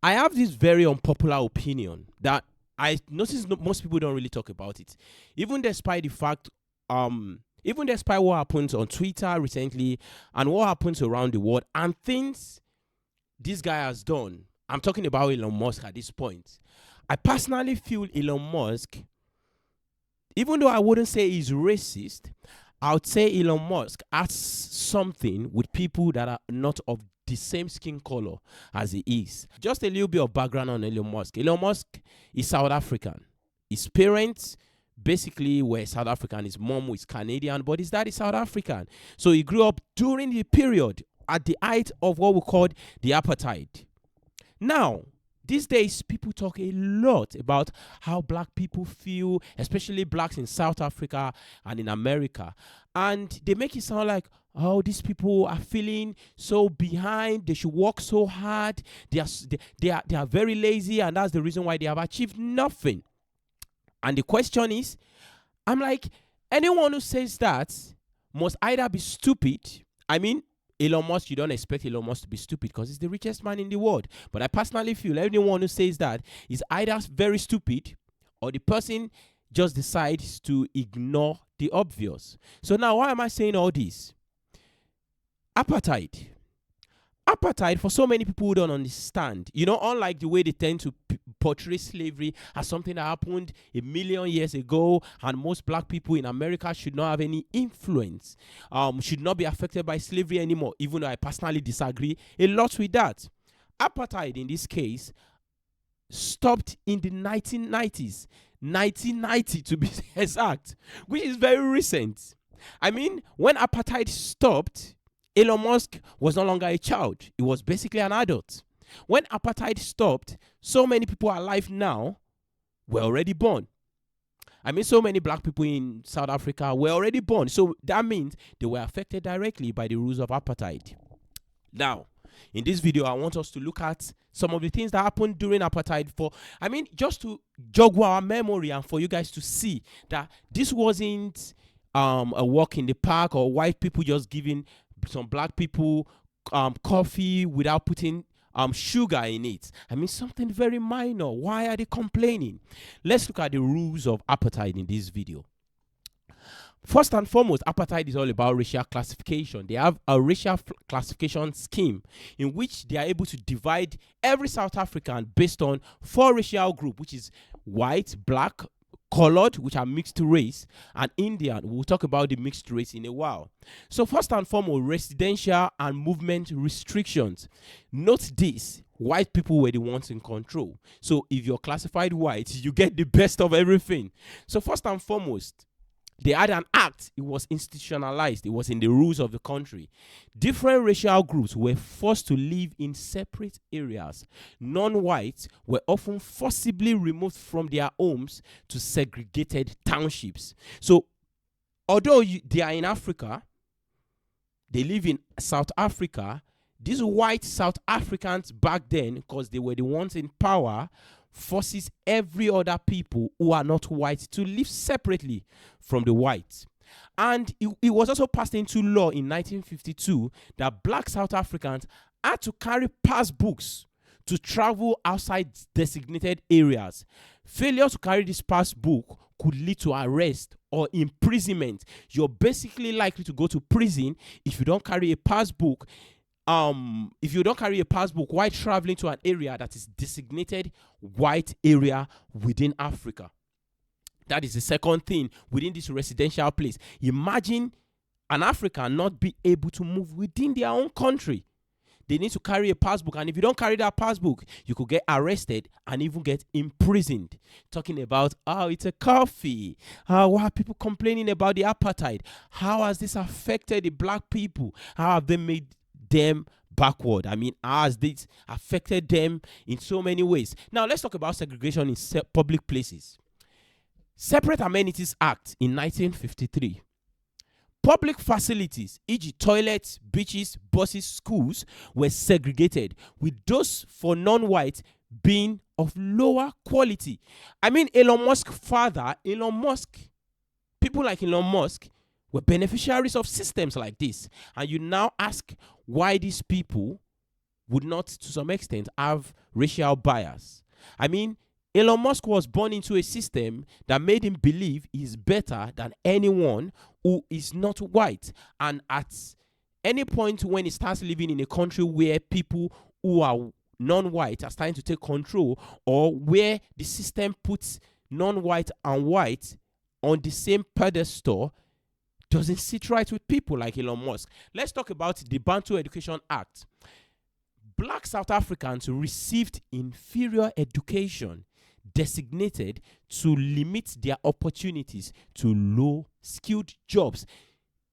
I have this very unpopular opinion that I notice most people don't really talk about it, even despite the fact, even despite what happens on Twitter recently and what happens around the world and things this guy has done. I'm talking about Elon Musk at this point. I personally feel Elon Musk, even though I wouldn't say he's racist, I would say Elon Musk has something with people that are not of the same skin color as he is. Just a little bit of background on Elon Musk. Elon Musk is South African. His parents basically were South African. His mom was Canadian, but his dad is South African. So he grew up during the period at the height of what we called the apartheid. Now, these days, people talk a lot about how black people feel, especially blacks in South Africa and in America. And they make it sound like, oh, these people are feeling so behind. They should work so hard. They are very lazy, and that's the reason why they have achieved nothing. And the question is, I'm like, anyone who says that must either be stupid. I mean, Elon Musk, you don't expect Elon Musk to be stupid because he's the richest man in the world. But I personally feel anyone who says that is either very stupid or the person just decides to ignore the obvious. So now, why am I saying all this? Apartheid. Apartheid, for so many people who don't understand, unlike the way they tend to portray slavery as something that happened a million years ago and most black people in America should not have any influence, should not be affected by slavery anymore, even though I personally disagree a lot with that. Apartheid, in this case, stopped in the 1990s, 1990 to be exact, which is very recent. I mean, when apartheid stopped, Elon Musk was no longer a child. He was basically an adult. When apartheid stopped, so many people alive now were already born. I mean, so many black people in South Africa were already born. So that means they were affected directly by the rules of apartheid. Now, in this video, I want us to look at some of the things that happened during apartheid just to jog our memory and for you guys to see that this wasn't a walk in the park or white people just giving some black people coffee without putting sugar in it. I mean, something very minor. Why are they complaining? Let's look at the rules of apartheid in this video. First and foremost, apartheid is all about racial classification. They have a racial classification scheme in which they are able to divide every South African based on 4 racial groups, which is white, black, colored, which are mixed race, and Indian. We'll talk about the mixed race in a while. So first and foremost, residential and movement restrictions. Note this: white people were the ones in control. So if you're classified white, you get the best of everything. So first and foremost, they had an act. It was institutionalized. It was in the rules of the country. Different racial groups were forced to live in separate areas. Non-whites were often forcibly removed from their homes to segregated townships. So, although they are in Africa, they live in South Africa, these white South Africans back then, because they were the ones in power, forces every other people who are not white to live separately from the whites. And it was also passed into law in 1952 that black South Africans had to carry passbooks to travel outside designated areas. Failure to carry this passbook could lead to arrest or imprisonment. You're basically likely to go to prison if you don't carry a passbook. If you don't carry a passbook while traveling to an area that is designated white area within Africa. That is the second thing within this residential place. Imagine an African not be able to move within their own country. They need to carry a passbook, and if you don't carry that passbook, you could get arrested and even get imprisoned. Talking about, it's a coffee. Why are people complaining about the apartheid? How has this affected the black people? How have they made them backward? I mean, has this affected them in so many ways? Now, let's talk about segregation in public places. Separate Amenities Act in 1953. Public facilities, e.g. toilets, beaches, buses, schools, were segregated, with those for non-white being of lower quality. I mean, Elon Musk's father, Elon Musk, people like Elon Musk were beneficiaries of systems like this. And you now ask why these people would not, to some extent, have racial bias. I mean, Elon Musk was born into a system that made him believe he's better than anyone who is not white. And at any point when he starts living in a country where people who are non-white are starting to take control, or where the system puts non-white and white on the same pedestal, doesn't sit right with people like Elon Musk. Let's talk about the Bantu Education Act. Black South Africans received inferior education designated to limit their opportunities to low-skilled jobs.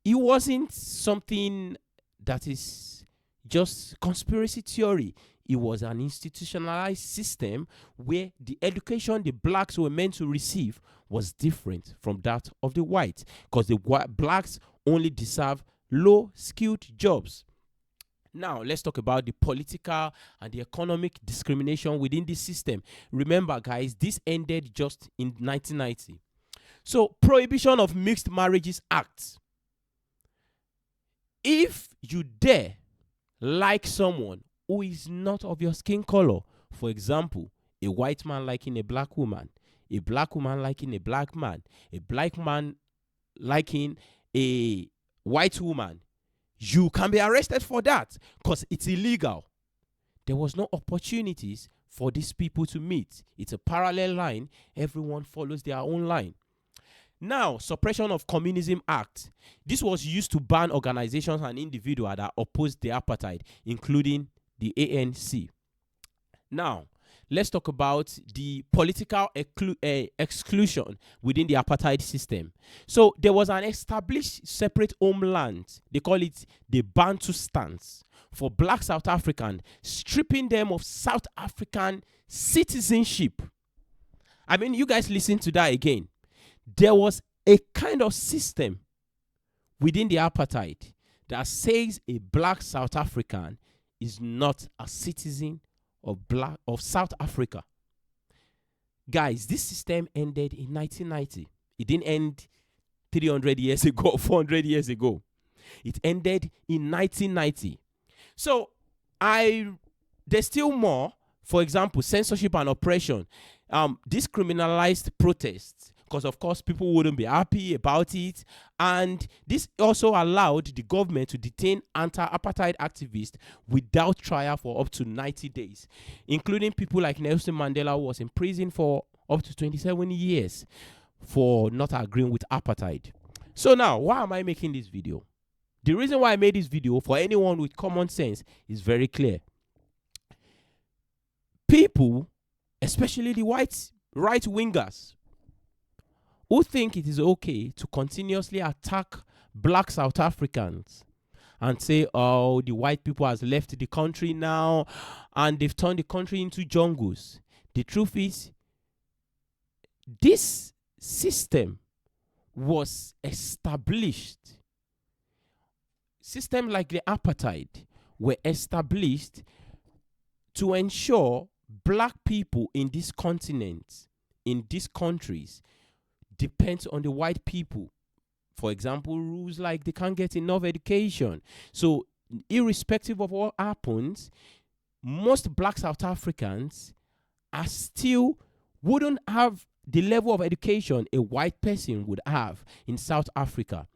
It wasn't something that is just conspiracy theory. It was an institutionalized system where the education the blacks were meant to receive was different from that of the whites, because the blacks only deserve low-skilled jobs. Now, let's talk about the political and the economic discrimination within this system. Remember, guys, this ended just in 1990. So, Prohibition of Mixed Marriages Act. If you dare like someone who is not of your skin color, for example, a white man liking a black woman, a black woman liking a black man, a black man liking a white woman, you can be arrested for that because it's illegal. There was no opportunities for these people to meet. It's a parallel line. Everyone follows their own line. Now, Suppression of Communism Act. This was used to ban organizations and individuals that opposed the apartheid, including the ANC. Now, let's talk about the political exclusion within the apartheid system. So there was an established separate homeland. They call it the Bantu stance for black South Africans, stripping them of South African citizenship. I mean, you guys listen to that again. There was a kind of system within the apartheid that says a black South African is not a citizen of South Africa. Guys, this system ended in 1990. It didn't end 300 years ago, 400 years ago. It ended in 1990. So, there's still more. For example, censorship and oppression. This criminalized protests, because of course people wouldn't be happy about it, and this also allowed the government to detain anti-apartheid activists without trial for up to 90 days, including people like Nelson Mandela, who was in prison for up to 27 years for not agreeing with apartheid. So now, why am I making this video? The reason why I made this video, for anyone with common sense, is very clear. People, especially the white right-wingers, who think it is okay to continuously attack black South Africans and say, oh, the white people has left the country now and they've turned the country into jungles. The truth is, this system was established. Systems like the apartheid were established to ensure black people in this continent, in these countries, depends on the white people. For example, rules like they can't get enough education. So, irrespective of what happens, most black South Africans are still wouldn't have the level of education a white person would have in South Africa.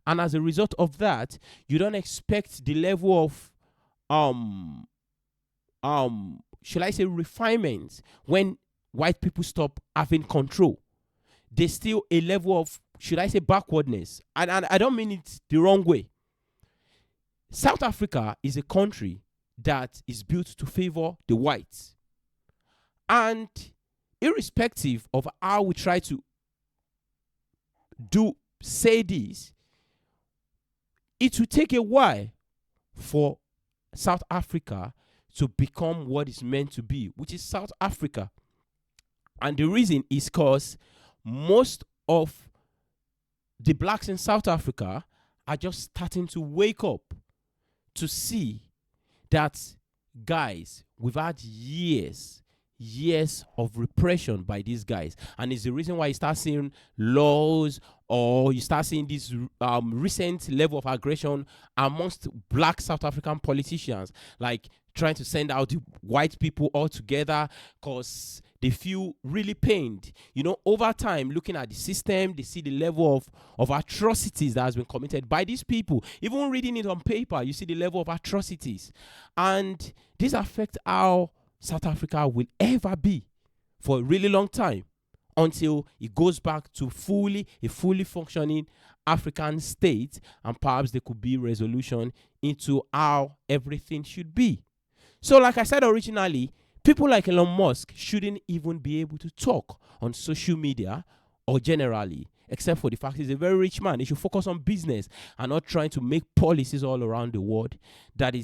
And as a result of that, you don't expect the level of should I say refinement when white people stop having control. There's still a level of, should I say, backwardness. And I don't mean it the wrong way. South Africa is a country that is built to favor the whites. And irrespective of how we try to say this, it will take a while for South Africa to become what it's meant to be, which is South Africa. And the reason is because most of the blacks in South Africa are just starting to wake up to see that, guys, we've had years of repression by these guys. And it's the reason why you start seeing laws, or you start seeing this recent level of aggression amongst black South African politicians, like trying to send out the white people all together because they feel really pained. Over time, looking at the system, they see the level of atrocities that has been committed by these people. Even reading it on paper, you see the level of atrocities. And this affects how South Africa will ever be for a really long time, until it goes back to a fully functioning African state, and perhaps there could be resolution into how everything should be. So like I said originally, people like Elon Musk shouldn't even be able to talk on social media or generally, except for the fact he's a very rich man. He should focus on business and not trying to make policies all around the world that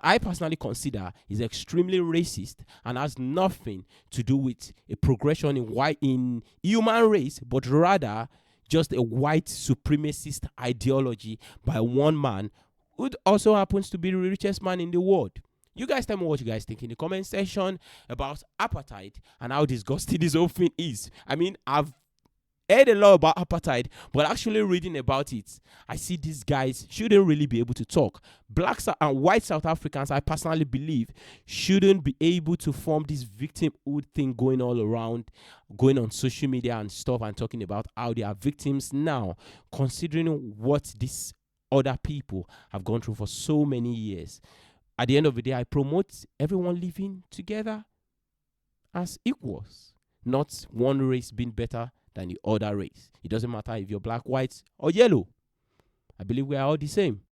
I personally consider is extremely racist and has nothing to do with a progression in human race, but rather just a white supremacist ideology by one man who also happens to be the richest man in the world. You guys tell me what you guys think in the comment section about apartheid and how disgusting this whole thing is. I mean, I've heard a lot about apartheid, but actually reading about it, I see these guys shouldn't really be able to talk. Blacks and white South Africans, I personally believe, shouldn't be able to form this victimhood thing going all around, going on social media and stuff, and talking about how they are victims now, considering what these other people have gone through for so many years. At the end of the day, I promote everyone living together as equals, not one race being better than the other race. It doesn't matter if you're black, white, or yellow. I believe we are all the same.